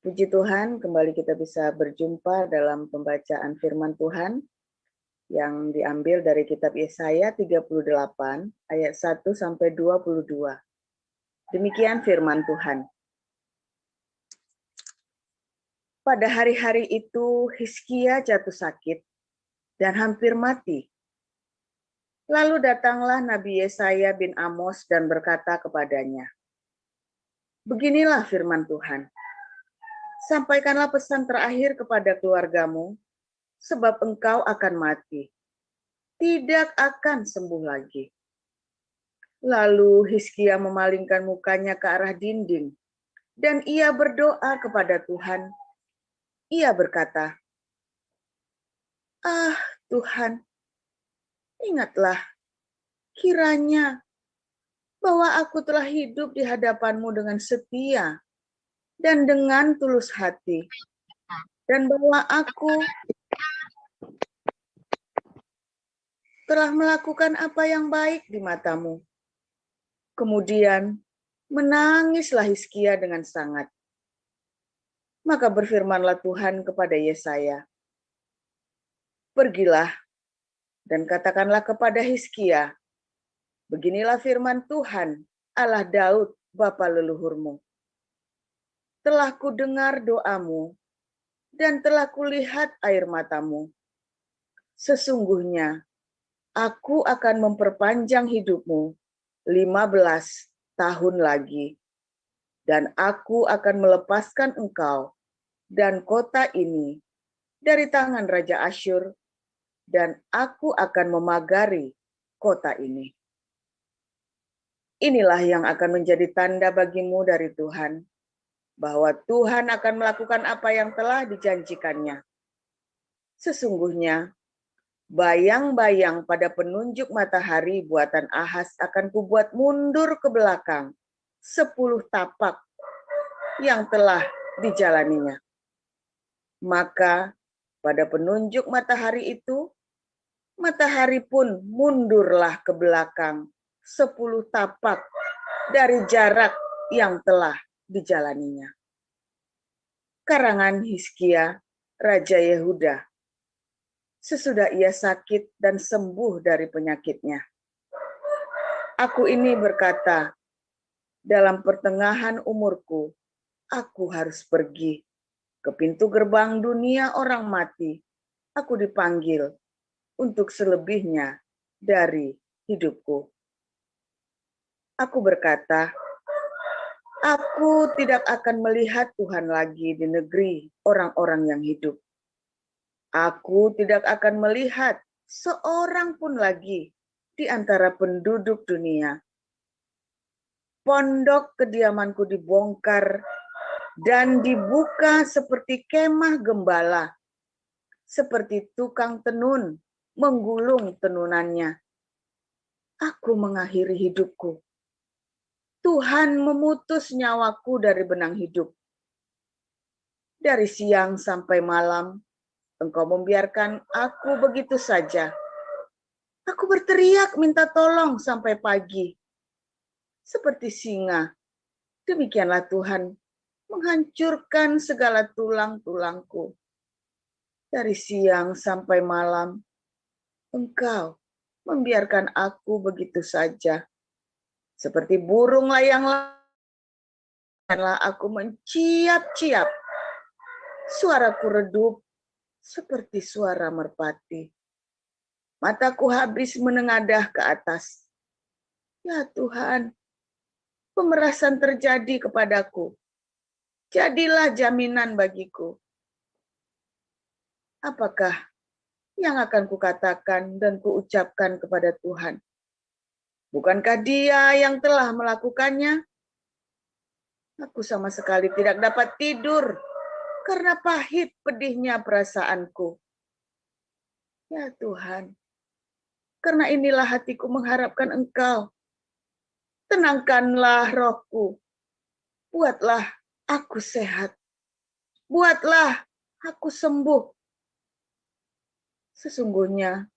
Puji Tuhan, kembali kita bisa berjumpa dalam pembacaan firman Tuhan yang diambil dari kitab Yesaya 38 ayat 1 sampai 22. Demikian firman Tuhan. Pada hari-hari itu Hizkia jatuh sakit dan hampir mati. Lalu datanglah Nabi Yesaya bin Amos dan berkata kepadanya, "Beginilah firman Tuhan. Sampaikanlah pesan terakhir kepada keluargamu, sebab engkau akan mati, tidak akan sembuh lagi." Lalu Hizkia memalingkan mukanya ke arah dinding, dan ia berdoa kepada Tuhan. Ia berkata, "Ah Tuhan, ingatlah kiranya bahwa aku telah hidup di hadapan-Mu dengan setia dan dengan tulus hati, dan bahwa aku telah melakukan apa yang baik di mata-Mu." Kemudian menangislah Hizkia dengan sangat. Maka berfirmanlah Tuhan kepada Yesaya, "Pergilah dan katakanlah kepada Hizkia, beginilah firman Tuhan, Allah Daud, bapa leluhurmu. Telah kudengar doamu dan telah kulihat air matamu. Sesungguhnya aku akan memperpanjang hidupmu 15 tahun lagi, dan aku akan melepaskan engkau dan kota ini dari tangan Raja Asyur, dan aku akan memagari kota ini. Inilah yang akan menjadi tanda bagimu dari Tuhan, bahwa Tuhan akan melakukan apa yang telah dijanjikannya. Sesungguhnya, bayang-bayang pada penunjuk matahari buatan Ahaz akan kubuat mundur ke belakang 10 tapak yang telah dijalaninya. Maka pada penunjuk matahari itu, matahari pun mundurlah ke belakang 10 tapak dari jarak yang telah dijalaninya. Karangan Hizkia, Raja Yehuda, sesudah ia sakit dan sembuh dari penyakitnya. Aku ini berkata, dalam pertengahan umurku, aku harus pergi ke pintu gerbang dunia orang mati. Aku dipanggil untuk selebihnya dari hidupku. Aku berkata, aku tidak akan melihat Tuhan lagi di negeri orang-orang yang hidup. Aku tidak akan melihat seorang pun lagi di antara penduduk dunia. Pondok kediamanku dibongkar dan dibuka seperti kemah gembala, seperti tukang tenun menggulung tenunannya. Aku mengakhiri hidupku. Tuhan memutus nyawaku dari benang hidup. Dari siang sampai malam, Engkau membiarkan aku begitu saja. Aku berteriak minta tolong sampai pagi. Seperti singa, demikianlah Tuhan menghancurkan segala tulang-tulangku. Dari siang sampai malam, Engkau membiarkan aku begitu saja. Seperti burung layang-layang, aku menciap-ciap. Suaraku redup seperti suara merpati. Mataku habis menengadah ke atas. Ya Tuhan, pemerasan terjadi kepadaku. Jadilah jaminan bagiku. Apakah yang akan kukatakan dan kuucapkan kepada Tuhan? Bukankah Dia yang telah melakukannya? Aku sama sekali tidak dapat tidur karena pahit pedihnya perasaanku. Ya Tuhan, karena inilah hatiku mengharapkan Engkau. Tenangkanlah rohku. Buatlah aku sehat. Buatlah aku sembuh. Sesungguhnya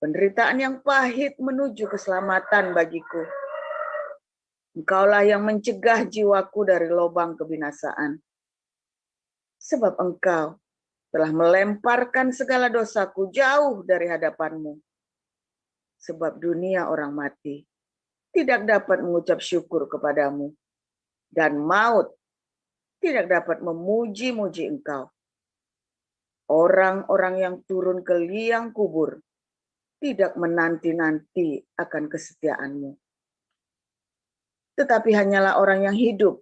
penderitaan yang pahit menuju keselamatan bagiku. Engkaulah yang mencegah jiwaku dari lubang kebinasaan. sebab Engkau telah melemparkan segala dosaku jauh dari hadapan-Mu. Sebab dunia orang mati tidak dapat mengucap syukur kepadamu, dan maut tidak dapat memuji-muji Engkau. Orang-orang yang turun ke liang kubur tidak menanti-nanti akan kesetiaan-Mu. Tetapi hanyalah orang yang hidup,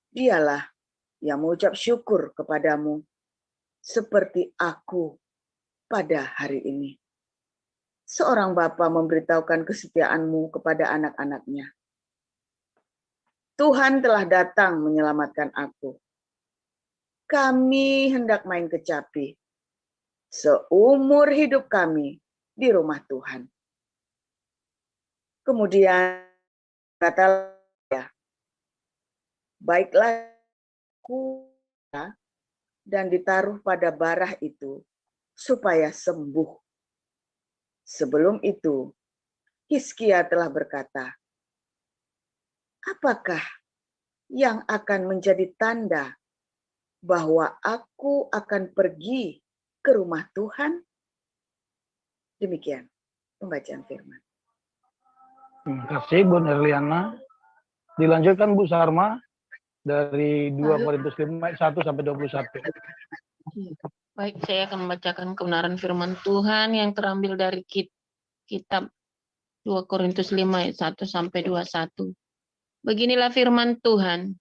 dialah yang mengucap syukur kepadamu, seperti aku pada hari ini. Seorang bapa memberitahukan kesetiaan-Mu kepada anak-anaknya. Tuhan telah datang menyelamatkan aku. Kami hendak main kecapi seumur hidup kami di rumah Tuhan. Kemudian kata, baiklah aku dan ditaruh pada barah itu supaya sembuh. Sebelum itu, Hizkia telah berkata, apakah yang akan menjadi tanda bahwa aku akan pergi ke rumah Tuhan? Demikian pembacaan firman. Terima kasih Bu Nerliana. Dilanjutkan Bu Sarma dari 2 Korintus 5 ayat 1 sampai 21. Baik, saya akan membacakan kebenaran firman Tuhan yang terambil dari kitab 2 Korintus 5 ayat 1 sampai 21. Beginilah firman Tuhan.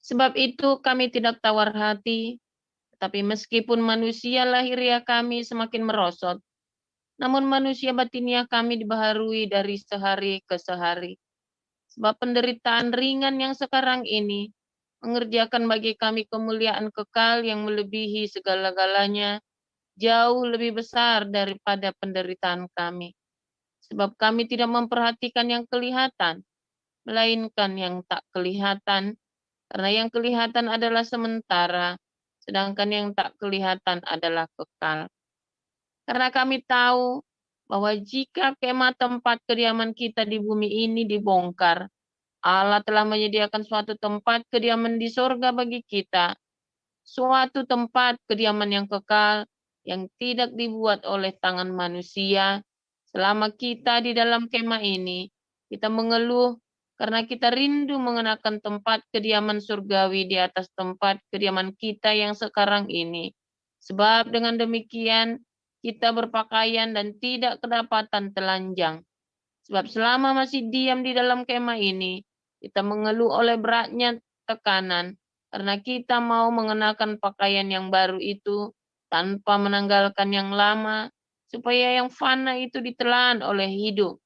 Sebab itu kami tidak tawar hati, tetapi meskipun manusia lahiriah kami semakin merosot, namun manusia batiniah kami dibaharui dari sehari ke sehari. Sebab penderitaan ringan yang sekarang ini mengerjakan bagi kami kemuliaan kekal yang melebihi segala-galanya, jauh lebih besar daripada penderitaan kami. Sebab kami tidak memperhatikan yang kelihatan, melainkan yang tak kelihatan, karena yang kelihatan adalah sementara, sedangkan yang tak kelihatan adalah kekal. Karena kami tahu bahwa jika kemah tempat kediaman kita di bumi ini dibongkar, Allah telah menyediakan suatu tempat kediaman di sorga bagi kita, suatu tempat kediaman yang kekal, yang tidak dibuat oleh tangan manusia. Selama kita di dalam kemah ini, kita mengeluh karena kita rindu mengenakan tempat kediaman surgawi di atas tempat kediaman kita yang sekarang ini. Sebab dengan demikian, kita berpakaian dan tidak kedapatan telanjang. Sebab selama masih diam di dalam kemah ini, kita mengeluh oleh beratnya tekanan, karena kita mau mengenakan pakaian yang baru itu tanpa menanggalkan yang lama, supaya yang fana itu ditelan oleh hidup.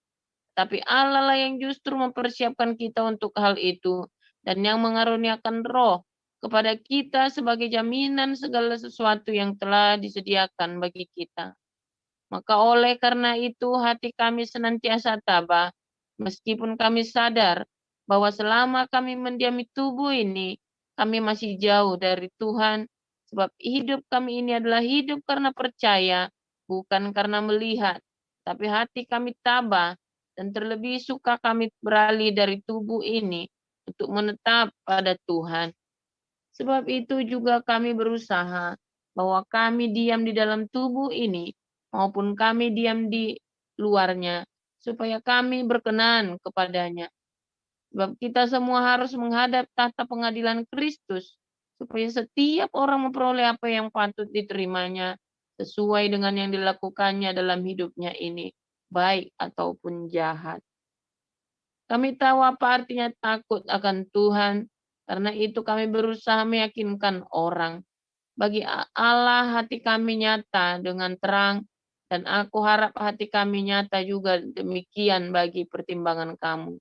Tapi Allah lah yang justru mempersiapkan kita untuk hal itu, dan yang mengaruniakan roh kepada kita sebagai jaminan segala sesuatu yang telah disediakan bagi kita. Maka oleh karena itu hati kami senantiasa tabah, meskipun kami sadar bahwa selama kami mendiami tubuh ini, kami masih jauh dari Tuhan, sebab hidup kami ini adalah hidup karena percaya, bukan karena melihat. Tapi hati kami tabah, dan terlebih suka kami beralih dari tubuh ini untuk menetap pada Tuhan. Sebab itu juga kami berusaha bahwa kami diam di dalam tubuh ini, maupun kami diam di luarnya, supaya kami berkenan kepadanya. Sebab kita semua harus menghadap tahta pengadilan Kristus, supaya setiap orang memperoleh apa yang patut diterimanya, sesuai dengan yang dilakukannya dalam hidupnya ini, baik ataupun jahat. Kami tahu apa artinya takut akan Tuhan, karena itu kami berusaha meyakinkan orang. Bagi Allah hati kami nyata dengan terang, dan aku harap hati kami nyata juga demikian bagi pertimbangan kamu.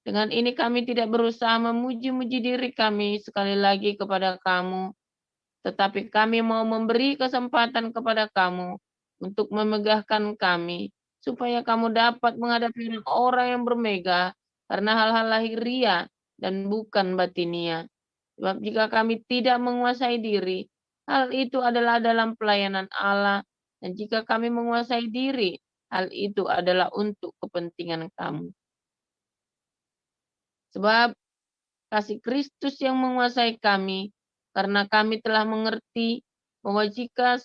Dengan ini kami tidak berusaha memuji-muji diri kami sekali lagi kepada kamu, tetapi kami mau memberi kesempatan kepada kamu untuk memegahkan kami, supaya kamu dapat menghadapi orang yang bermegah karena hal-hal lahiriah dan bukan batinia. Sebab jika kami tidak menguasai diri, hal itu adalah dalam pelayanan Allah, dan jika kami menguasai diri, hal itu adalah untuk kepentingan kamu. Sebab kasih Kristus yang menguasai kami, karena kami telah mengerti bahwa jika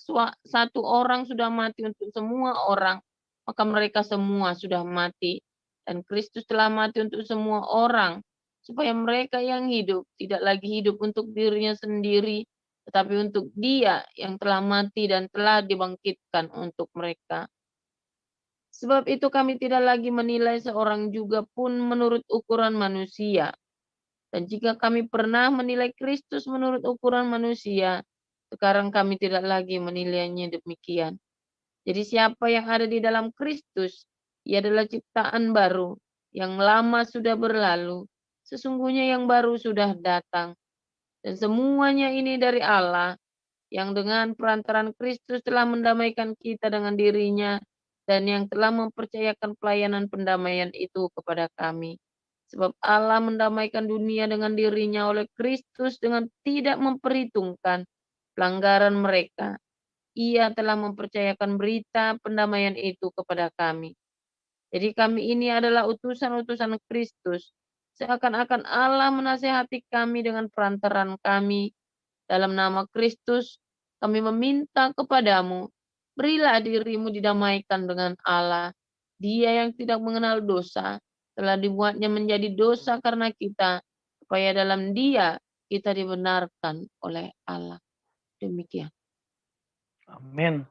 satu orang sudah mati untuk semua orang, maka mereka semua sudah mati. Dan Kristus telah mati untuk semua orang, supaya mereka yang hidup tidak lagi hidup untuk dirinya sendiri, tetapi untuk Dia yang telah mati dan telah dibangkitkan untuk mereka. Sebab itu kami tidak lagi menilai seorang juga pun menurut ukuran manusia. Dan jika kami pernah menilai Kristus menurut ukuran manusia, sekarang kami tidak lagi menilainya demikian. Jadi siapa yang ada di dalam Kristus, ia adalah ciptaan baru, yang lama sudah berlalu, sesungguhnya yang baru sudah datang. Dan semuanya ini dari Allah, yang dengan perantaran Kristus telah mendamaikan kita dengan dirinya, dan yang telah mempercayakan pelayanan pendamaian itu kepada kami. Sebab Allah mendamaikan dunia dengan dirinya oleh Kristus dengan tidak memperhitungkan pelanggaran mereka. Ia telah mempercayakan berita pendamaian itu kepada kami. Jadi kami ini adalah utusan-utusan Kristus. Seakan-akan Allah menasihati kami dengan perantaran kami. Dalam nama Kristus, kami meminta kepadamu, berilah dirimu didamaikan dengan Allah. Dia yang tidak mengenal dosa, telah dibuatnya menjadi dosa karena kita, supaya dalam Dia kita dibenarkan oleh Allah. Demikian. Amin.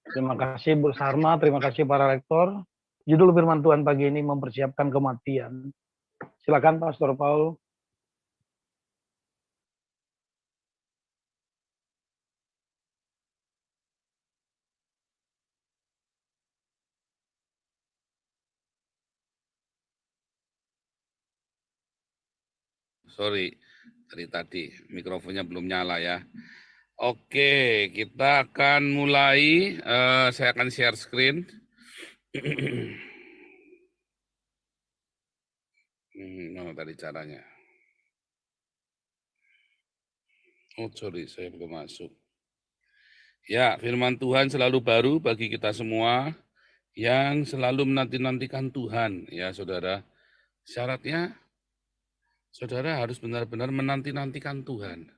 Terima kasih Bu Sarma, terima kasih para rektor. Judul firman Tuhan pagi ini mempersiapkan kematian. Silakan Pastor Paul. Sorry, dari tadi mikrofonnya belum nyala ya. Oke, kita akan mulai. Saya akan share screen. Mana tadi caranya? Oh, sorry, saya belum masuk. Ya, firman Tuhan selalu baru bagi kita semua yang selalu menanti-nantikan Tuhan, ya saudara. Syaratnya, saudara harus benar-benar menanti-nantikan Tuhan.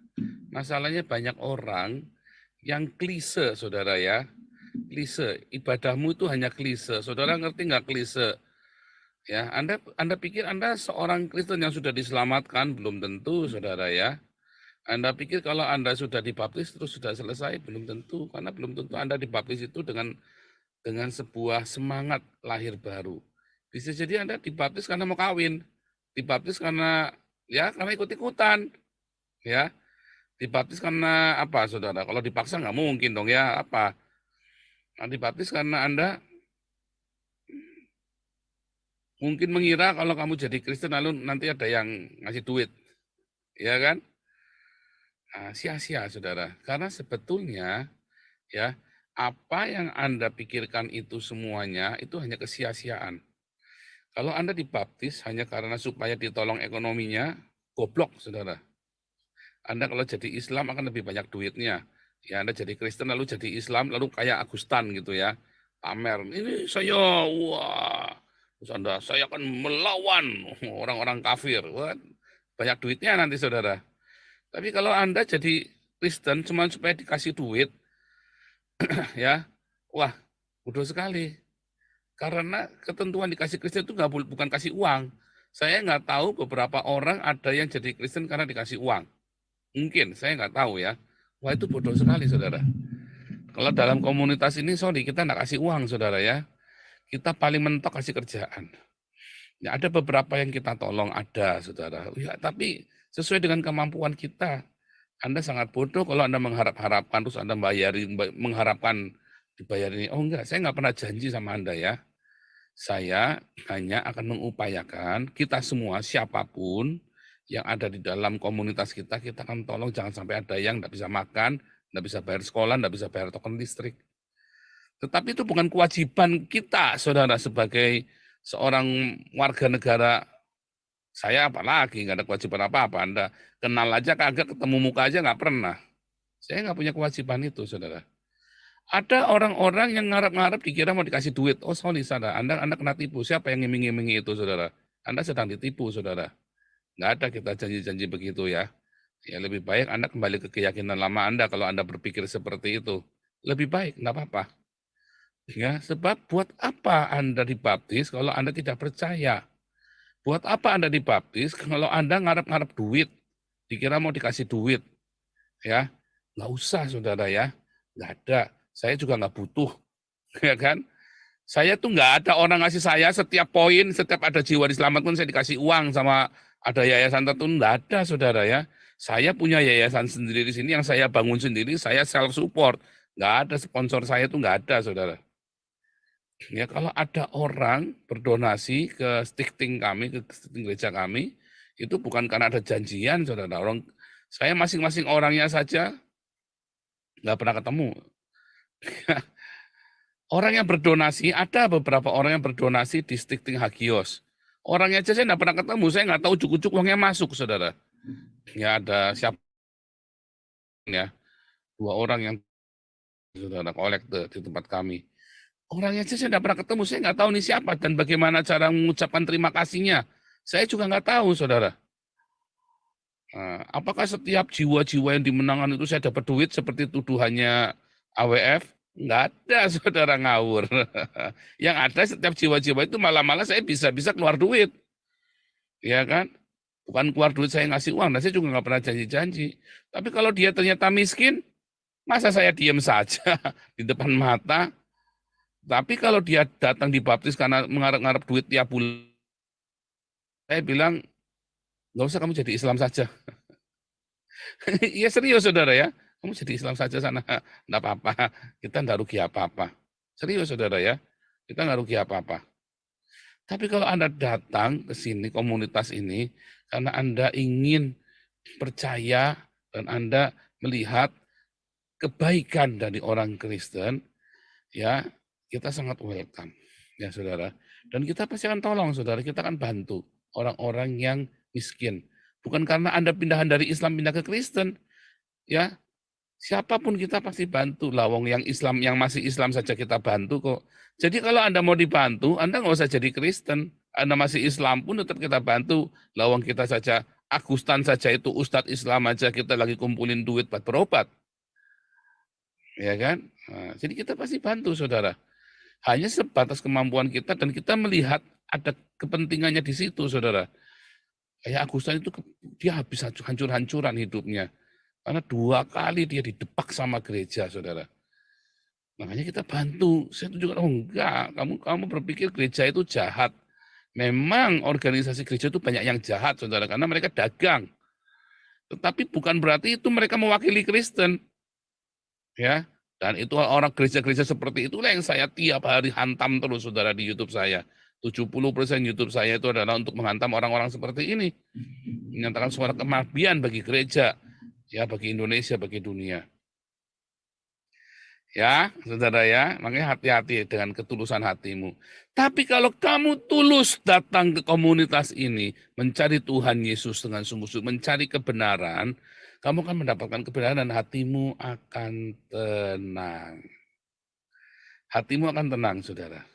Masalahnya banyak orang yang klise, saudara ya. Klise, ibadahmu itu hanya klise. Saudara ngerti nggak klise? Ya, Anda pikir Anda seorang Kristen yang sudah diselamatkan? Belum tentu, saudara ya. Anda pikir kalau Anda sudah dibaptis terus sudah selesai? Belum tentu, karena belum tentu Anda dibaptis itu dengan sebuah semangat lahir baru. Bisa jadi Anda dibaptis karena mau kawin, dibaptis karena ikut-ikutan, ya. Dibaptis karena apa, saudara? Kalau dipaksa nggak mungkin dong ya, apa? Nah, dibaptis karena Anda mungkin mengira kalau kamu jadi Kristen lalu nanti ada yang ngasih duit, ya kan? Nah, sia-sia, saudara. Karena sebetulnya, ya, apa yang Anda pikirkan itu semuanya itu hanya kesia-siaan. Kalau Anda dibaptis hanya karena supaya ditolong ekonominya, goblok, saudara. Anda kalau jadi Islam akan lebih banyak duitnya. Ya, Anda jadi Kristen lalu jadi Islam lalu kayak Agustan gitu ya. Pamer, ini saya, wah, terus Anda, saya akan melawan orang-orang kafir. Wah, banyak duitnya nanti saudara. Tapi kalau Anda jadi Kristen cuma supaya dikasih duit, ya, wah, bodoh sekali. Karena ketentuan dikasih Kristen itu bukan kasih uang. Saya nggak tahu beberapa orang ada yang jadi Kristen karena dikasih uang. Mungkin, saya nggak tahu ya. Wah, itu bodoh sekali, saudara. Kalau dalam komunitas ini, sorry, kita nggak kasih uang, saudara ya. Kita paling mentok kasih kerjaan. Ya, ada beberapa yang kita tolong, ada, saudara. Ya, tapi sesuai dengan kemampuan kita. Anda sangat bodoh kalau Anda mengharapkan, terus Anda mengharapkan dibayar ini. Oh enggak, saya nggak pernah janji sama Anda ya. Saya hanya akan mengupayakan kita semua, siapapun, yang ada di dalam komunitas kita akan tolong jangan sampai ada yang tidak bisa makan, tidak bisa bayar sekolah, tidak bisa bayar token listrik. Tetapi itu bukan kewajiban kita, saudara, sebagai seorang warga negara. Saya apalagi, nggak ada kewajiban apa-apa. Anda kenal aja kagak, ketemu muka aja nggak pernah. Saya nggak punya kewajiban itu, saudara. Ada orang-orang yang ngarep-ngarep dikira mau dikasih duit. Oh, sorry, saudara, Anda kena tipu. Siapa yang ngiming-ngimingi itu, saudara? Anda sedang ditipu, saudara. Nggak ada kita janji-janji begitu ya. Ya lebih baik Anda kembali ke keyakinan lama Anda kalau Anda berpikir seperti itu. Lebih baik, enggak apa-apa. Ya, sebab buat apa Anda dibaptis kalau Anda tidak percaya? Buat apa Anda dibaptis kalau Anda ngarep-ngarep duit? Dikira mau dikasih duit. Ya, nggak usah saudara ya. Nggak ada. Saya juga nggak butuh. Ya kan? Saya tuh nggak ada orang ngasih saya setiap poin, setiap ada jiwa diselamatkan saya dikasih uang sama ada yayasan tertentu. Nggak ada saudara ya. Saya punya yayasan sendiri di sini yang saya bangun sendiri, saya self support. Nggak ada sponsor saya tuh nggak ada saudara. Ya, kalau ada orang berdonasi ke stikting kami, ke stikting gereja kami, itu bukan karena ada janjian, saudara. Saya masing-masing orangnya saja nggak pernah ketemu. Orang yang berdonasi, ada beberapa orang yang berdonasi di stikting Hagios. Orangnya aja saya nggak pernah ketemu, saya nggak tahu ujuk-ujuk uangnya masuk, saudara. Ya ada siapa ya, 2 orang yang saudara kolektor di tempat kami. Orangnya aja saya nggak pernah ketemu, saya nggak tahu nih siapa dan bagaimana cara mengucapkan terima kasihnya. Saya juga nggak tahu, saudara. Nah, apakah setiap jiwa-jiwa yang dimenangkan itu saya dapat duit seperti tuduhannya AWF? Nggak ada, saudara, ngawur. Yang ada setiap jiwa-jiwa itu malah saya bisa keluar duit. Ya kan? Bukan keluar duit saya ngasih uang, dan saya juga nggak pernah janji-janji. Tapi kalau dia ternyata miskin, masa saya diam saja di depan mata? Tapi kalau dia datang dibaptis karena mengharap-harap duit tiap bulan, saya bilang, nggak usah kamu jadi Islam saja. Iya serius saudara ya, kamu jadi Islam saja sana, nggak apa-apa, kita nggak rugi apa-apa. Serius saudara ya, kita nggak rugi apa-apa. Tapi kalau Anda datang ke sini, komunitas ini, karena Anda ingin percaya dan Anda melihat kebaikan dari orang Kristen, ya kita sangat welcome, ya saudara. Dan kita pasti akan tolong saudara, kita akan bantu orang-orang yang miskin. Bukan karena Anda pindahan dari Islam pindah ke Kristen, ya siapapun kita pasti bantu. Lawang yang Islam, yang masih Islam saja kita bantu kok. Jadi kalau Anda mau dibantu, Anda nggak usah jadi Kristen. Anda masih Islam pun tetap kita bantu. Lawang kita saja, Agustan saja itu Ustadz Islam aja kita lagi kumpulin duit buat berobat. Ya kan? Nah, jadi kita pasti bantu saudara. Hanya sebatas kemampuan kita dan kita melihat ada kepentingannya di situ, saudara. Kayak Agustan itu dia habis hancur-hancuran hidupnya. Karena 2 kali dia didepak sama gereja, saudara. Makanya kita bantu. Saya tunjukkan, oh enggak, kamu berpikir gereja itu jahat. Memang organisasi gereja itu banyak yang jahat, saudara, karena mereka dagang. Tetapi bukan berarti itu mereka mewakili Kristen. Ya, dan itu orang gereja-gereja seperti itulah yang saya tiap hari hantam terus saudara di YouTube saya. 70% YouTube saya itu adalah untuk menghantam orang-orang seperti ini. Menyatakan suara kematian bagi gereja, ya bagi Indonesia, bagi dunia. Ya, saudara ya, makanya hati-hati dengan ketulusan hatimu. Tapi kalau kamu tulus datang ke komunitas ini, mencari Tuhan Yesus dengan sungguh-sungguh, mencari kebenaran, kamu akan mendapatkan kebenaran dan hatimu akan tenang. Hatimu akan tenang, saudara.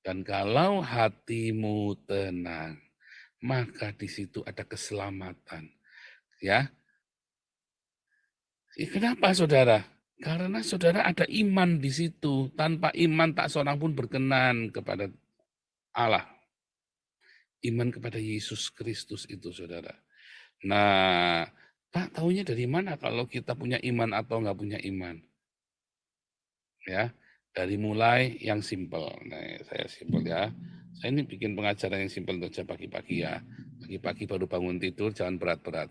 Dan kalau hatimu tenang, maka di situ ada keselamatan. Ya. Kenapa, saudara? Karena saudara ada iman di situ. Tanpa iman tak seorang pun berkenan kepada Allah. Iman kepada Yesus Kristus itu, saudara. Nah, Pak, taunya dari mana kalau kita punya iman atau nggak punya iman? Ya, dari mulai yang simpel. Nah, saya simpel ya. Saya ini bikin pengajaran yang simpel saja pagi-pagi ya. Pagi-pagi baru bangun tidur, jangan berat-berat.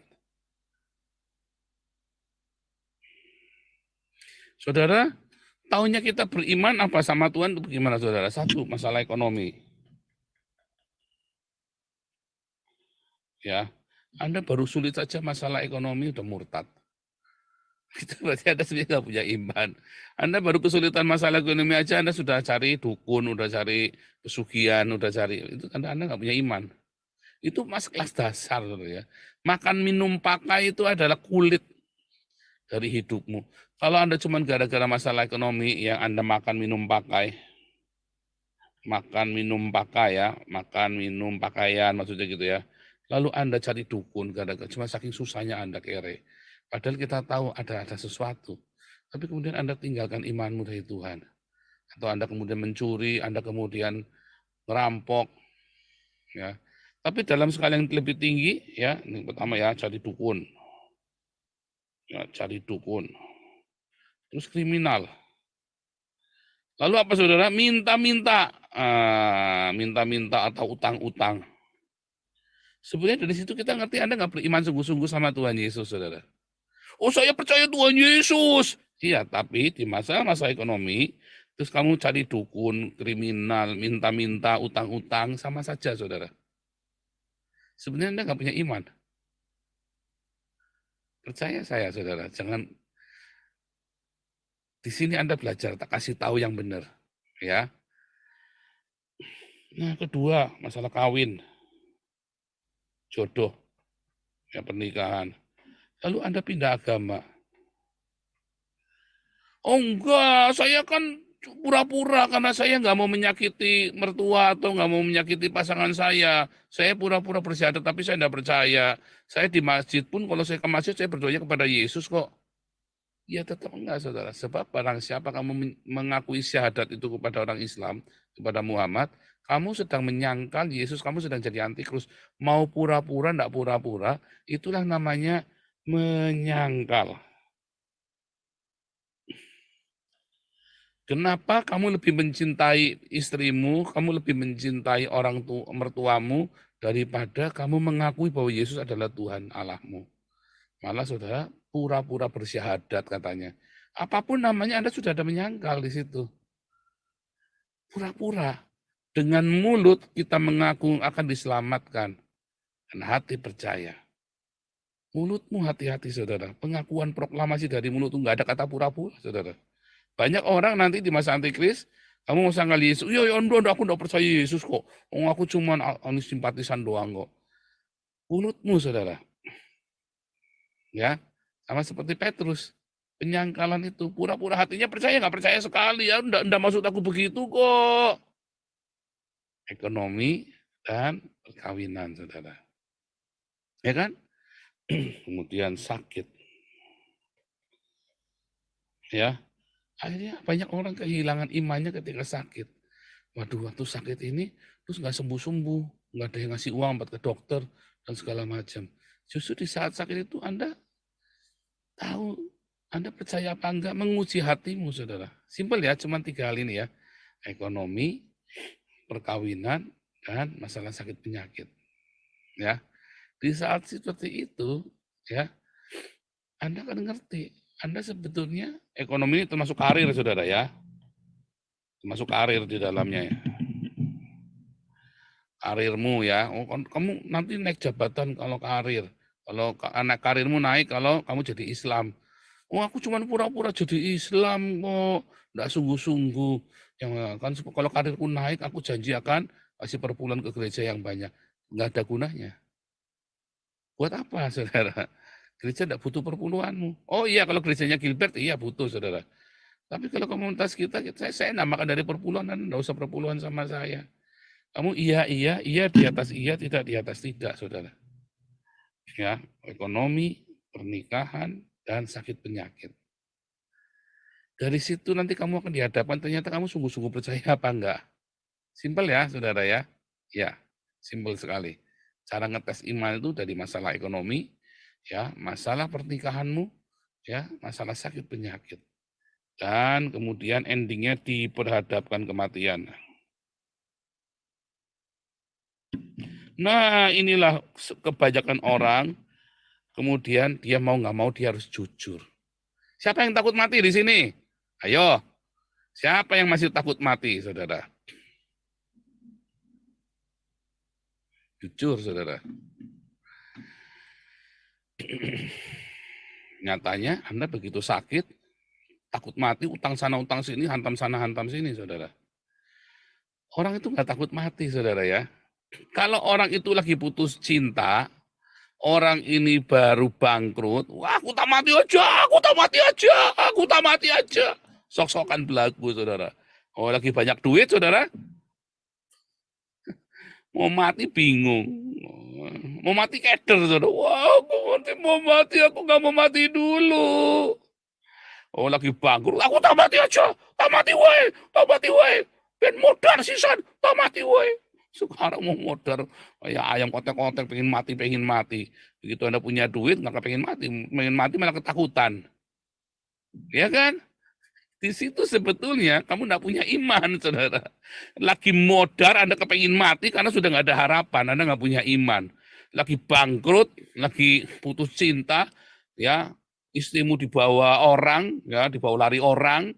Saudara, taunya kita beriman apa sama Tuhan itu bagaimana, saudara? 1, masalah ekonomi. Ya, Anda baru sulit saja masalah ekonomi udah murtad. Itu berarti Anda sebenarnya nggak punya iman. Anda baru kesulitan masalah ekonomi aja, Anda sudah cari dukun, udah cari pesugihan, udah cari itu Anda nggak punya iman. Itu kelas dasar, ya. Makan, minum, pakai itu adalah kulit dari hidupmu. Kalau Anda cuma gara-gara masalah ekonomi yang Anda makan, minum, pakai, makan, minum, pakai ya, makan, minum, pakaian maksudnya gitu ya. Lalu Anda cari dukun, gara-gara cuma saking susahnya Anda kere. Padahal kita tahu ada sesuatu. Tapi kemudian Anda tinggalkan imanmu dari Tuhan. Atau Anda kemudian mencuri, Anda kemudian merampok. Ya. Tapi dalam skala yang lebih tinggi, ya, ini pertama ya, cari dukun. Ya, cari dukun. Terus kriminal. Lalu apa saudara? Minta-minta. Minta-minta atau utang-utang. Sebenarnya dari situ kita ngerti Anda nggak beriman sungguh-sungguh sama Tuhan Yesus, saudara. Oh, saya percaya Tuhan Yesus. Iya, tapi di masa-masa ekonomi, terus kamu cari dukun, kriminal, minta-minta, utang-utang, sama saja, saudara. Sebenarnya Anda nggak punya iman. Percaya saya, saudara. Jangan, di sini Anda belajar, tak kasih tahu yang benar. Ya. Nah, kedua, masalah kawin. Jodoh, ya pernikahan. Lalu Anda pindah agama. Oh enggak, saya kan pura-pura karena saya nggak mau menyakiti mertua atau nggak mau menyakiti pasangan saya. Saya pura-pura bersyahadat tapi saya nggak percaya. Saya di masjid pun kalau saya ke masjid saya berdoa kepada Yesus kok. Ya tetap enggak, saudara. Sebab barang siapa kamu mengakui syahadat itu kepada orang Islam, kepada Muhammad, kamu sedang menyangkal Yesus, kamu sedang jadi antikristus. Mau pura-pura, enggak pura-pura, itulah namanya menyangkal. Kenapa kamu lebih mencintai istrimu, kamu lebih mencintai orang mertuamu, daripada kamu mengakui bahwa Yesus adalah Tuhan Allahmu. Malah saudara, pura-pura bersyahadat katanya. Apapun namanya Anda sudah ada menyangkal di situ. Pura-pura. Dengan mulut kita mengaku akan diselamatkan. Dan hati percaya. Mulutmu hati-hati saudara. Pengakuan proklamasi dari mulut itu nggak ada kata pura-pura saudara. Banyak orang nanti di masa antikris, kamu mau sangkal Yesus. Iya, aku enggak percaya Yesus kok. Aku cuma simpatisan doang kok. Mulutmu saudara. Ya, sama seperti Petrus, penyangkalan itu, pura-pura hatinya percaya, nggak percaya sekali, ya enggak maksud aku begitu kok. Ekonomi dan perkawinan, saudara. Ya kan? Kemudian sakit. Ya, akhirnya banyak orang kehilangan imannya ketika sakit. Waduh, waktu sakit ini, terus nggak sembuh-sembuh, nggak ada yang ngasih uang buat ke dokter, dan segala macam. Justru di saat sakit itu Anda tahu, Anda percaya apa enggak, menguji hatimu, saudara. Simpel ya, cuma 3 hal ini ya. Ekonomi, perkawinan, dan masalah sakit penyakit. Ya, di saat seperti itu, ya, Anda akan ngerti, Anda sebetulnya, ekonomi ini termasuk karir, saudara ya. Termasuk karir di dalamnya ya. Karirmu ya, kamu nanti naik jabatan kalau karir. Kalau anak karirmu naik kalau kamu jadi Islam. Oh, aku cuma pura-pura jadi Islam kok, enggak sungguh-sungguh. Yang kan kalau karirku naik, aku janji akan kasih perpuluhan ke gereja yang banyak. Enggak ada gunanya. Buat apa, saudara? Gereja enggak butuh perpuluhanmu. Oh iya, kalau gerejanya Gilbert, iya butuh, saudara. Tapi kalau komunitas kita saya namakan dari perpuluhan, enggak usah perpuluhan sama saya. Kamu iya di atas iya, tidak di atas tidak, saudara. Ya, ekonomi, pernikahan, dan sakit penyakit. Dari situ nanti kamu akan dihadapkan, ternyata kamu sungguh-sungguh percaya apa enggak. Simpel ya, saudara ya. Ya, simpel sekali. Cara ngetes iman itu dari masalah ekonomi, ya, masalah pernikahanmu, ya, masalah sakit penyakit. Dan kemudian endingnya diperhadapkan kematian. Nah, inilah kebanyakan orang, kemudian dia mau nggak mau dia harus jujur. Siapa yang takut mati di sini? Ayo, siapa yang masih takut mati, saudara? Jujur, saudara. Nyatanya Anda begitu sakit, takut mati, utang sana, utang sini, hantam sana, hantam sini, saudara. Orang itu nggak takut mati, saudara ya. Kalau orang itu lagi putus cinta, orang ini baru bangkrut, wah aku tak mati aja, aku tak mati aja, aku tak mati aja. Sok-sokan belagu, saudara. Oh lagi banyak duit, saudara. Mau mati bingung. Mau mati keder, saudara. Wah, aku mau mati, aku nggak mau mati dulu. Oh, lagi bangkrut. Aku tak mati aja. Tak mati wae. Tak mati wae. Ben modar sisan. Tak mati wae. Sekarang mau modar. Ya ayam kotek-kotek pengen mati, pengen mati. Begitu Anda punya duit, nggak pengen mati malah ketakutan. Ya kan? Di situ sebetulnya kamu nggak punya iman, saudara. Lagi modar, Anda kepengen mati karena sudah nggak ada harapan, Anda nggak punya iman. Lagi bangkrut, lagi putus cinta, ya istrimu dibawa orang, ya dibawa lari orang,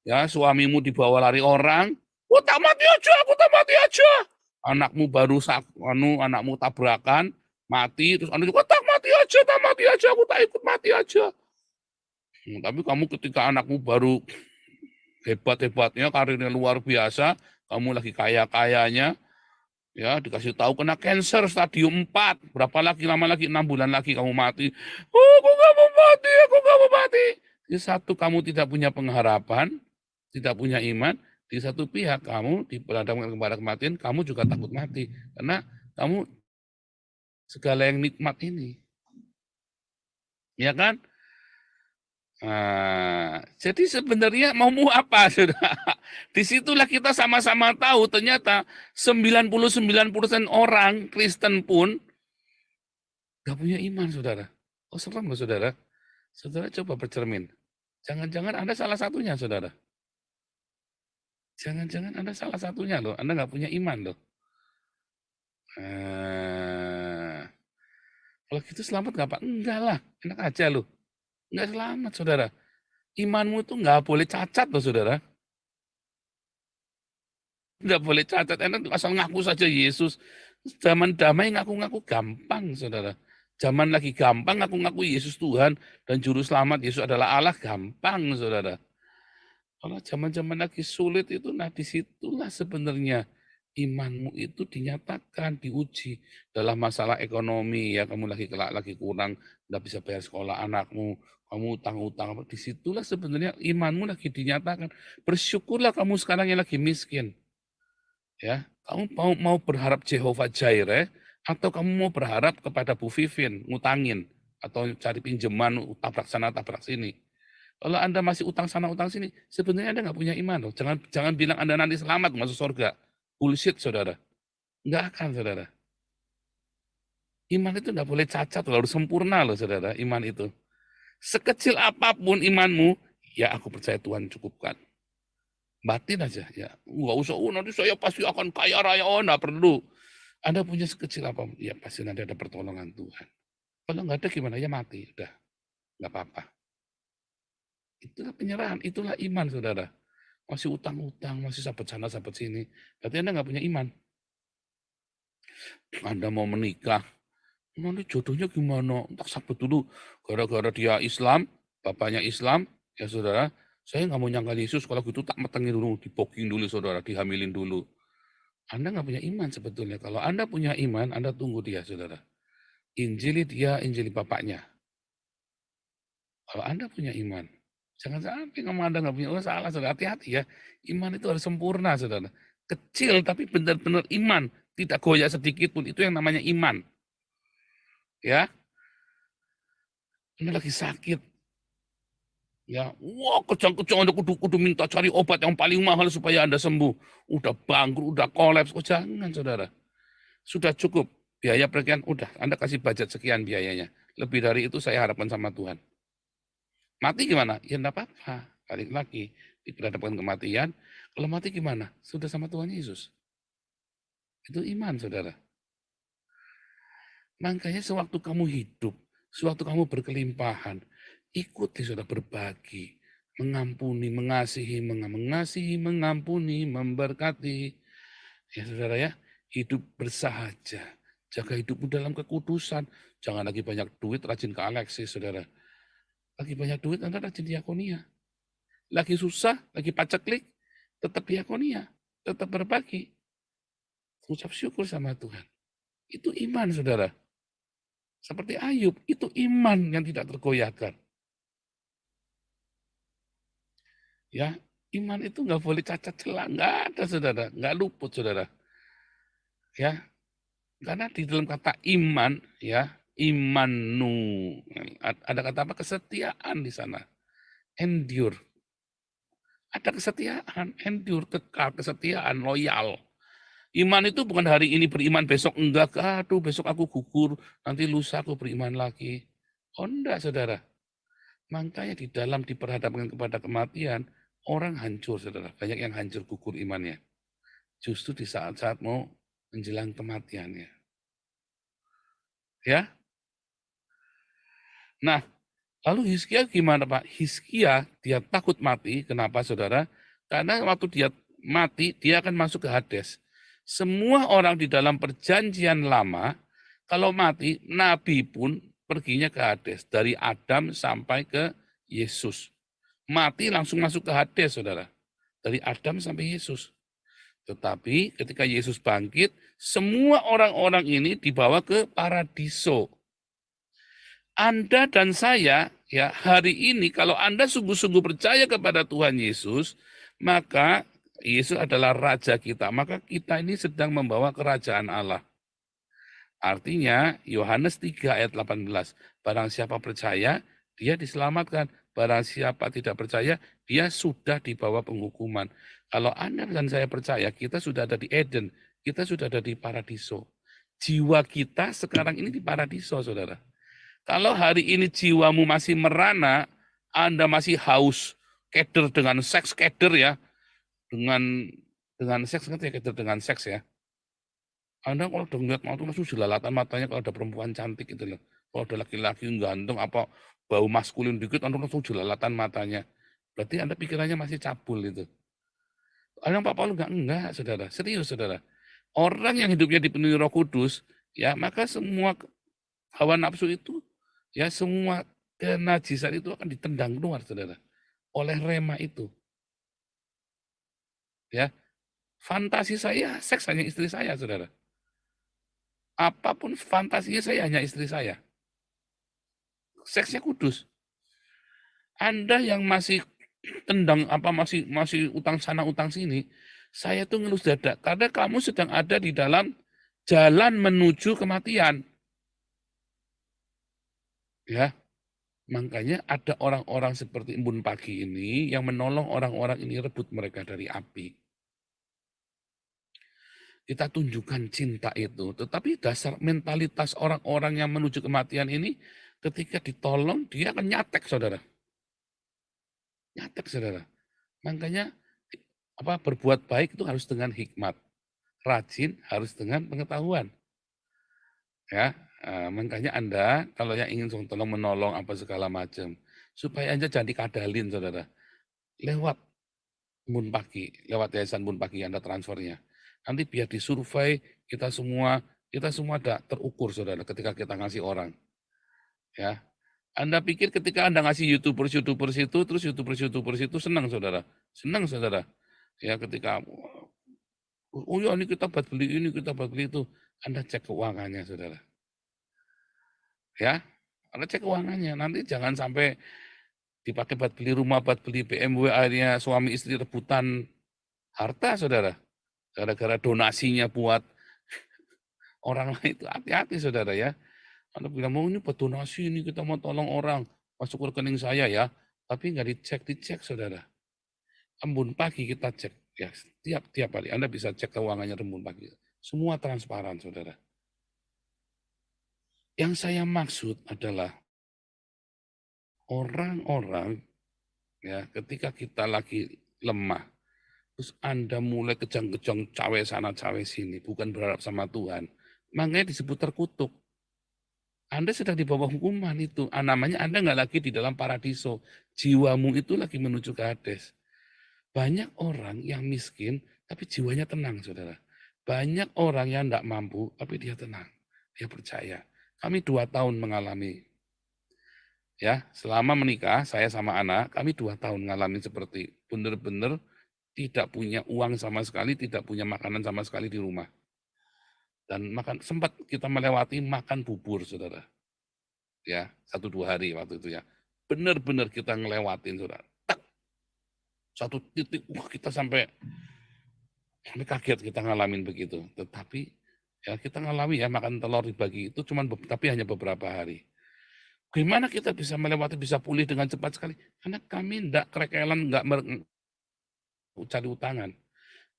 ya suamimu dibawa lari orang. Oh, tak mati aja, aku tak mati aja. Anakmu baru anakmu tabrakan, mati, terus Anda juga tak mati aja, aku tak ikut mati aja. Tapi kamu ketika anakmu baru hebat-hebatnya, karirnya luar biasa, kamu lagi kaya-kayanya, ya dikasih tahu kena cancer stadium 4, berapa lagi, lama lagi, 6 bulan lagi kamu mati. Oh, aku gak mau mati, aku gak mau mati. Di satu, kamu tidak punya pengharapan, tidak punya iman. Di satu pihak, kamu diperhadapkan kepada kematian, kamu juga takut mati. Karena kamu segala yang nikmat ini. Ya kan? Nah, jadi sebenarnya maumu apa, saudara? Disitulah kita sama-sama tahu ternyata 99% orang Kristen pun gak punya iman, saudara. Oh, serem loh, saudara. Saudara coba bercermin. Jangan-jangan Anda salah satunya, saudara. Jangan-jangan Anda salah satunya loh. Anda gak punya iman loh. Kalau gitu selamat gak, Pak? Enggak lah, enak aja loh. Enggak selamat, saudara. Imanmu tuh nggak boleh cacat loh, saudara. Nggak boleh cacat, enak asal ngaku saja Yesus. Zaman damai ngaku-ngaku gampang, saudara. Zaman lagi gampang ngaku-ngaku Yesus Tuhan dan Juru Selamat, Yesus adalah Allah, gampang, saudara. Kalau zaman-zaman lagi sulit itu, nah disitulah sebenarnya imanmu itu dinyatakan, diuji. Dalam masalah ekonomi, ya kamu lagi kurang, nggak bisa bayar sekolah anakmu, kamu utang-utang, disitulah sebenarnya imanmu lagi dinyatakan. Bersyukurlah kamu sekarang yang lagi miskin. Ya, kamu mau berharap Jehovah Jireh, atau kamu mau berharap kepada Bu Vivin, ngutangin, atau cari pinjaman, tabrak sana, tabrak sini. Kalau Anda masih utang sana, utang sini, sebenarnya Anda nggak punya iman loh. Jangan bilang Anda nanti selamat masuk surga. Bullshit, saudara. Nggak akan, saudara. Iman itu nggak boleh cacat loh, harus sempurna loh, saudara. Iman itu. Sekecil apapun imanmu, ya aku percaya Tuhan cukupkan. Batin aja, ya. Nggak usah, nanti saya pasti akan kaya raya. Oh, nggak perlu. Anda punya sekecil apapun, ya pasti nanti ada pertolongan Tuhan. Kalau nggak ada gimana? Ya mati, udah. Nggak apa-apa. Itulah penyerahan, itulah iman, saudara. Masih utang-utang, masih sahabat sana, sahabat sini. Berarti Anda nggak punya iman. Anda mau menikah, nanti jodohnya gimana? Entah sahabat dulu. Gara-gara dia Islam, bapaknya Islam, ya saudara, saya nggak mau nyangka Yesus, kalau gitu tak metengin dulu, diboking dulu, saudara, dihamilin dulu. Anda nggak punya iman sebetulnya. Kalau Anda punya iman, Anda tunggu dia, saudara. Injili dia, injili bapaknya. Kalau Anda punya iman, jangan sampai kamu Anda nggak punya, oh salah, saudara. Hati-hati ya. Iman itu harus sempurna, saudara. Kecil tapi benar-benar iman. Tidak goyah sedikit pun. Itu yang namanya iman. Ya. Ini lagi sakit. Ya, wah kejang-kejang Anda kudu minta cari obat yang paling mahal supaya Anda sembuh. Udah bangkrut, udah kolaps. Oh jangan, saudara. Sudah cukup. Biaya pergian, udah. Anda kasih budget sekian biayanya. Lebih dari itu saya harapkan sama Tuhan. Mati gimana? Ya enggak apa-apa. Balik lagi. Diperhadapkan kematian. Kalau mati gimana? Sudah sama Tuhan Yesus. Itu iman, saudara. Makanya sewaktu kamu hidup, sewaktu kamu berkelimpahan, ikuti, saudara, berbagi, mengampuni, mengasihi, mengampuni, memberkati. Ya, saudara ya, hidup bersahaja. Jaga hidupmu dalam kekudusan. Jangan lagi banyak duit, rajin ke Alexis, saudara. Lagi banyak duit, Anda rajin diakonia. Lagi susah, lagi paceklik, tetap diakonia, tetap berbagi. Ucap syukur sama Tuhan. Itu iman, saudara. Seperti Ayub, itu iman yang tidak tergoyahkan. Ya, iman itu nggak boleh cacat celah, nggak ada, saudara, nggak luput, saudara. Ya, Karena di dalam kata iman, ya, imanu, ada kata apa? Kesetiaan di sana. Endure. Ada kesetiaan, endure, kekal, kesetiaan, loyal. Iman itu bukan hari ini beriman, besok enggak, aduh besok aku gugur, nanti lusa aku beriman lagi. Oh enggak, saudara. Makanya di dalam diperhadapkan kepada kematian, orang hancur, saudara. Banyak yang hancur gugur imannya. Justru di saat-saat mau menjelang kematiannya. Ya. Nah, lalu Hizkia gimana, Pak? Hizkia dia takut mati. Kenapa, saudara? Karena waktu dia mati, dia akan masuk ke Hades. Semua orang di dalam perjanjian lama, kalau mati, Nabi pun perginya ke Hades. Dari Adam sampai ke Yesus. Mati langsung masuk ke Hades, saudara. Dari Adam sampai Yesus. Tetapi ketika Yesus bangkit, semua orang-orang ini dibawa ke paradiso. Anda dan saya, ya, hari ini kalau Anda sungguh-sungguh percaya kepada Tuhan Yesus, maka Yesus adalah Raja kita. Maka kita ini sedang membawa kerajaan Allah. Artinya Yohanes 3 ayat 18, barang siapa percaya, dia diselamatkan. Barang siapa tidak percaya, dia sudah dibawa penghukuman. Kalau Anda dan saya percaya, kita sudah ada di Eden, kita sudah ada di paradiso. Jiwa kita sekarang ini di paradiso, saudara. Kalau hari ini jiwamu masih merana, Anda masih haus, keder dengan seks, keder ya, dengan seks, ngerti ya, keder dengan seks ya. Anda kalau udah ngeliat mata langsung jelalatan matanya kalau ada perempuan cantik gitu loh. Kalau ada laki-laki ganteng apa bau maskulin dikit, Anda langsung jelalatan matanya. Berarti Anda pikirannya masih cabul itu. Orang Pak Paulus enggak, saudara. Serius, saudara. Orang yang hidupnya dipenuhi Roh Kudus, ya maka semua hawa nafsu itu, ya semua kenajisan itu akan ditendang keluar, saudara. Oleh rema itu. Ya, fantasi saya, seks hanya istri saya, saudara. Apapun fantasinya saya hanya istri saya. Seksnya kudus. Anda yang masih tendang apa masih utang sana utang sini, saya tuh ngelus dada karena kamu sedang ada di dalam jalan menuju kematian. Ya. Makanya ada orang-orang seperti Embun Pagi ini yang menolong orang-orang ini rebut mereka dari api. Kita tunjukkan cinta itu, tetapi dasar mentalitas orang-orang yang menuju kematian ini ketika ditolong dia akan nyatek, saudara. Nyatek, saudara. Makanya berbuat baik itu harus dengan hikmat. Rajin harus dengan pengetahuan. Ya, makanya Anda kalau yang ingin tolong menolong apa segala macam, supaya Anda jangan dikadalin, saudara. Lewat Embun Pagi, lewat Yayasan Embun Pagi Anda transfernya. Nanti biar disurvei, kita semua ada terukur, saudara, ketika kita ngasih orang. Ya, Anda pikir ketika Anda ngasih YouTubers itu, terus YouTubers itu senang, saudara. Senang, saudara. Ya, ketika, oh ya ini kita buat beli ini, kita buat beli itu. Anda cek keuangannya, saudara. Ya, Anda cek keuangannya. Nanti jangan sampai dipakai buat beli rumah, buat beli BMW, akhirnya suami istri rebutan harta, saudara. Gara-gara donasinya buat orang lain itu, hati-hati, saudara ya. Anda bilang, mau ini buat donasi, ini kita mau tolong orang, masuk ke rekening saya ya. Tapi nggak dicek, saudara. Embun Pagi kita cek. Ya, tiap hari Anda bisa cek keuangannya Embun Pagi. Semua transparan, saudara. Yang saya maksud adalah orang-orang ya ketika kita lagi lemah, terus Anda mulai kejang-kejang cawe sana cawe sini, bukan berharap sama Tuhan, makanya disebut terkutuk. Anda sedang di bawah hukuman itu. Namanya Anda nggak lagi di dalam paradiso. Jiwamu itu lagi menuju ke Hades. Banyak orang yang miskin, tapi jiwanya tenang, saudara. Banyak orang yang tidak mampu, tapi dia tenang. Dia percaya. Kami 2 tahun mengalami. Ya, selama menikah, saya sama anak, kami 2 tahun mengalami seperti benar-benar tidak punya uang sama sekali, tidak punya makanan sama sekali di rumah. Dan sempat kita melewati makan bubur, saudara. Ya, 1-2 hari waktu itu ya. Benar-benar kita ngelewatin, saudara. Tak. Satu titik, kita sampai kaget kita ngalamin begitu. Tetapi Ya, kita ngalami ya makan telur dibagi itu tapi hanya beberapa hari. Gimana kita bisa melewati, bisa pulih dengan cepat sekali? Karena kami tidak kerekelan, nggak cari utangan.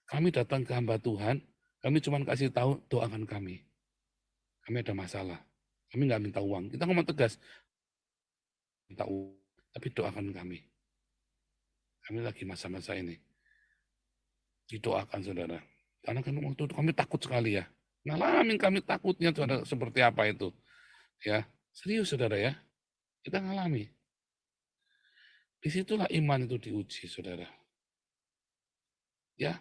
Kami datang ke hamba Tuhan, kami cuma kasih tahu, doakan kami. Kami ada masalah. Kami nggak minta uang. Kita ngomong tegas, minta uang, tapi doakan kami. Kami lagi masa-masa ini. Didoakan, saudara. Karena kan waktu itu kami takut sekali ya. Ngalamin kami takutnya, saudara, seperti apa itu. Ya, serius, saudara ya. Kita ngalami. Disitulah iman itu diuji, saudara. Ya,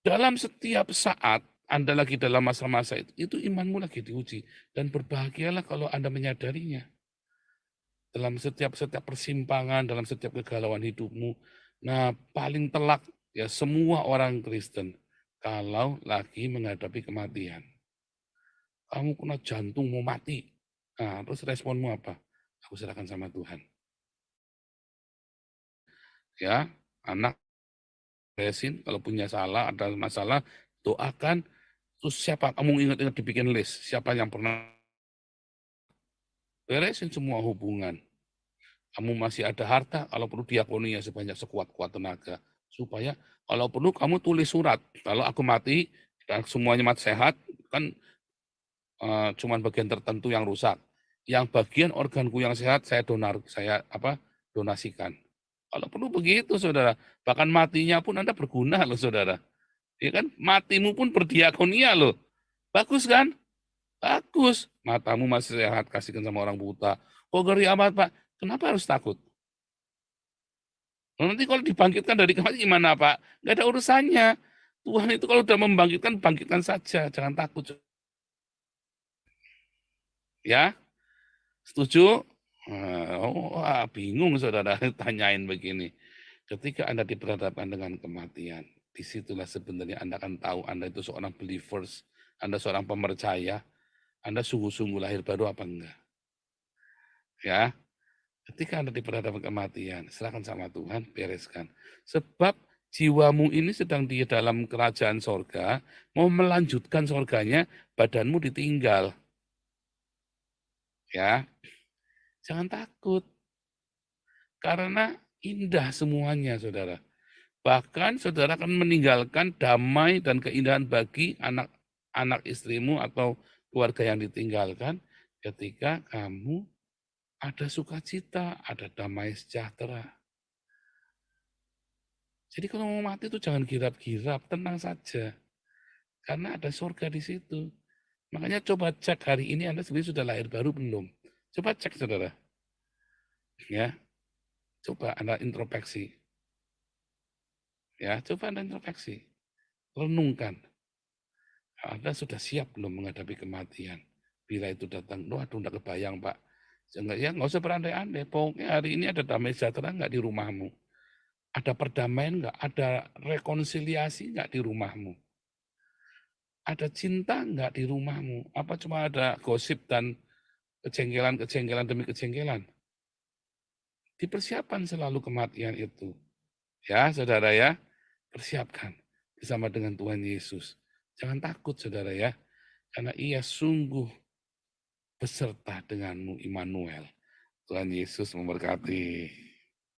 dalam setiap saat Anda lagi dalam masa-masa itu imanmu lagi diuji. Dan berbahagialah kalau Anda menyadarinya. Dalam setiap persimpangan, dalam setiap kegalauan hidupmu. Nah, paling telak ya semua orang Kristen kalau lagi menghadapi kematian. Kamu kena jantung mau mati. Nah, terus responmu apa? Aku serahkan sama Tuhan. Ya, anak beresin, kalau punya salah, ada masalah, doakan. Terus siapa, kamu ingat-ingat dibikin list, siapa yang pernah beresin semua hubungan. Kamu masih ada harta, kalau perlu diakoninya sebanyak sekuat-kuat tenaga. Supaya kalau perlu kamu tulis surat, kalau aku mati, dan semuanya mati sehat, kan cuman bagian tertentu yang rusak. Yang bagian organku yang sehat, saya donasikan. Kalau perlu begitu, saudara. Bahkan matinya pun Anda berguna loh, saudara. Ya kan, matimu pun berdiakonia loh. Bagus kan? Bagus. Matamu masih sehat, kasihkan sama orang buta. Kok ngeri amat, Pak? Kenapa harus takut? Nanti kalau dibangkitkan dari kematian gimana, Pak? Nggak ada urusannya. Tuhan itu kalau sudah membangkitkan, bangkitkan saja. Jangan takut. Ya? Setuju? Bingung, saudara. Tanyain begini. Ketika Anda diperhadapkan dengan kematian, disitulah sebenarnya Anda akan tahu Anda itu seorang believers, Anda seorang pemercaya, Anda sungguh-sungguh lahir baru apa enggak. Ya, ketika Anda diperhadapkan kematian, serahkan sama Tuhan, bereskan. Sebab jiwamu ini sedang di dalam kerajaan sorga, mau melanjutkan sorganya, badanmu ditinggal. Ya, jangan takut. Karena indah semuanya, saudara. Bahkan saudara akan meninggalkan damai dan keindahan bagi anak istrimu atau keluarga yang ditinggalkan ketika kamu ada sukacita, ada damai sejahtera. Jadi kalau mau mati itu jangan girap-girap, tenang saja. Karena ada surga di situ. Makanya coba cek hari ini Anda sendiri sudah lahir baru belum? Coba cek, saudara. Ya, coba Anda introspeksi. Ya, coba Anda introspeksi. Renungkan. Anda sudah siap belum menghadapi kematian? Bila itu datang, aduh, enggak kebayang, Pak. Ya, nggak usah berandai-andai. Pokoknya hari ini ada damai sejahtera nggak di rumahmu? Ada perdamaian nggak? Ada rekonsiliasi nggak di rumahmu? Ada cinta nggak di rumahmu? Apa cuma ada gosip dan kejengkelan demi kejengkelan? Dipersiapkan selalu kematian itu. Ya, saudara ya, persiapkan bersama dengan Tuhan Yesus. Jangan takut, saudara ya, karena Ia sungguh beserta denganmu, Immanuel. Tuhan Yesus memberkati.